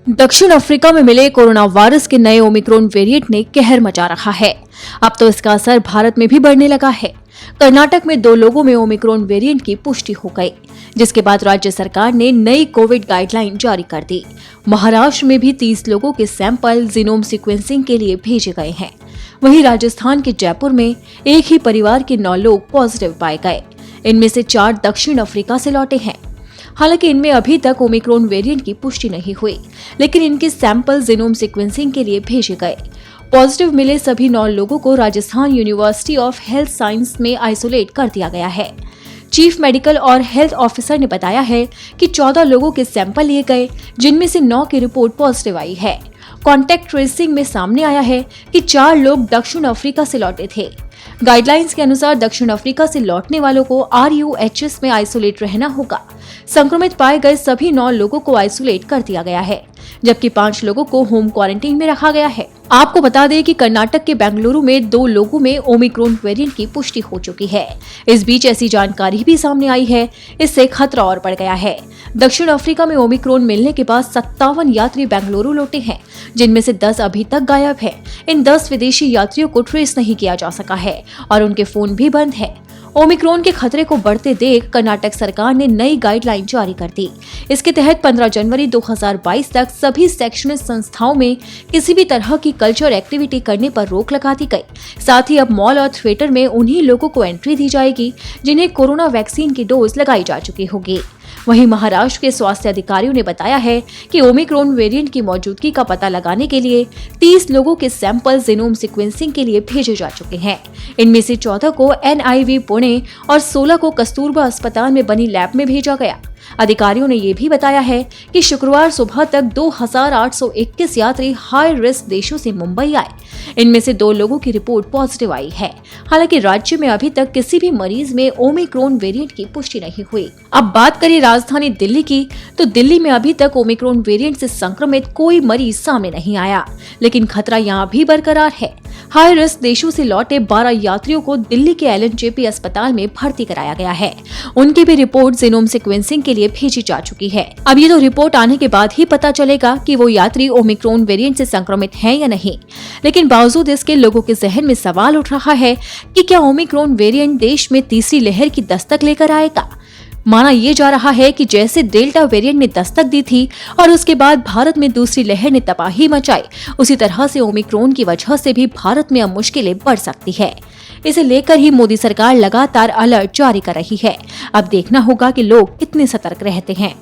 दक्षिण अफ्रीका में मिले कोरोना वायरस के नए ओमिक्रॉन वेरिएंट ने कहर मचा रखा है। अब तो इसका असर भारत में भी बढ़ने लगा है। कर्नाटक में 2 लोगों में ओमिक्रॉन वेरिएंट की पुष्टि हो गई, जिसके बाद राज्य सरकार ने नई कोविड गाइडलाइन जारी कर दी। महाराष्ट्र में भी 30 लोगों के सैंपल जीनोम सीक्वेंसिंग के लिए भेजे गए हैं। वहीं राजस्थान के जयपुर में एक ही परिवार के 9 लोग पॉजिटिव पाए गए। इनमें से 4 दक्षिण अफ्रीका से लौटे हैं। हालांकि इनमें अभी तक ओमिक्रॉन वेरिएंट की पुष्टि नहीं हुई, लेकिन इनके सैंपल जीनोम सीक्वेंसिंग के लिए भेजे गए। पॉजिटिव मिले सभी 9 लोगों को Rajasthan university of health science में आइसोलेट कर दिया गया है। चीफ मेडिकल और हेल्थ ऑफिसर ने बताया है कि 14 लोगों के सैंपल लिए गए, जिनमें से 9 की रिपोर्ट पॉजिटिव आई है। कॉन्टैक्ट ट्रेसिंग में सामने आया है कि 4 लोग दक्षिण अफ्रीका से लौटे थे। गाइडलाइंस के अनुसार दक्षिण अफ्रीका से लौटने वालों को RUHS में आइसोलेट रहना होगा। संक्रमित पाए गए सभी 9 लोगों को आइसोलेट कर दिया गया है, जबकि 5 लोगों को होम क्वारंटीन में रखा गया है। आपको बता दें कि कर्नाटक के बेंगलुरु में 2 लोगों में ओमिक्रॉन वेरिएंट की पुष्टि हो चुकी है। इस बीच ऐसी जानकारी भी सामने आई है, इससे खतरा और बढ़ गया है। दक्षिण अफ्रीका में ओमिक्रॉन मिलने के बाद 57 यात्री बेंगलुरु लौटे हैं, जिनमें से 10 अभी तक गायब है। इन 10 विदेशी यात्रियों को ट्रेस नहीं किया जा सका है और उनके फोन भी बंद है। ओमिक्रॉन के खतरे को बढ़ते देख कर्नाटक सरकार ने नई गाइडलाइन जारी कर दी। इसके तहत 15 जनवरी 2022 तक सभी शैक्षणिक संस्थाओं में किसी भी तरह की कल्चर एक्टिविटी करने पर रोक लगा दी गई। साथ ही अब मॉल और थिएटर में उन्हीं लोगों को एंट्री दी जाएगी जिन्हें कोरोना वैक्सीन की डोज लगाई जा चुकी होगी। वहीं महाराष्ट्र के स्वास्थ्य अधिकारियों ने बताया है कि ओमिक्रॉन वेरिएंट की मौजूदगी का पता लगाने के लिए 30 लोगों के सैंपल जीनोम सीक्वेंसिंग के लिए भेजे जा चुके हैं। इनमें से 14 को NIV पुणे और 16 को कस्तूरबा अस्पताल में बनी लैब में भेजा गया। अधिकारियों ने ये भी बताया है कि शुक्रवार सुबह तक 2821 यात्री हाई रिस्क देशों से मुंबई आए। इनमें से 2 लोगों की रिपोर्ट पॉजिटिव आई है। हालांकि राज्य में अभी तक किसी भी मरीज में ओमिक्रॉन वेरिएंट की पुष्टि नहीं हुई। अब बात करें राजधानी दिल्ली की, तो दिल्ली में अभी तक ओमिक्रॉन वेरिएंट से संक्रमित कोई मरीज सामने नहीं आया, लेकिन खतरा यहाँ भी बरकरार है। हाई रिस्क देशों से लौटे 12 यात्रियों को दिल्ली के LNJP अस्पताल में भर्ती कराया गया है। उनकी भी रिपोर्ट जीनोम सीक्वेंसिंग के लिए भेजी जा चुकी है। अब ये तो रिपोर्ट आने के बाद ही पता चलेगा कि वो यात्री ओमिक्रॉन वेरिएंट से संक्रमित हैं या नहीं। लेकिन बावजूद इसके लोगों के जहन में सवाल उठ रहा है कि क्या ओमिक्रॉन वेरिएंट देश में तीसरी लहर की दस्तक लेकर आएगा। माना ये जा रहा है कि जैसे डेल्टा वेरिएंट ने दस्तक दी थी और उसके बाद भारत में दूसरी लहर ने तबाही मचाई, उसी तरह से ओमिक्रॉन की वजह से भी भारत में अब मुश्किलें बढ़ सकती है। इसे लेकर ही मोदी सरकार लगातार अलर्ट जारी कर रही है। अब देखना होगा कि लोग कितने सतर्क रहते हैं।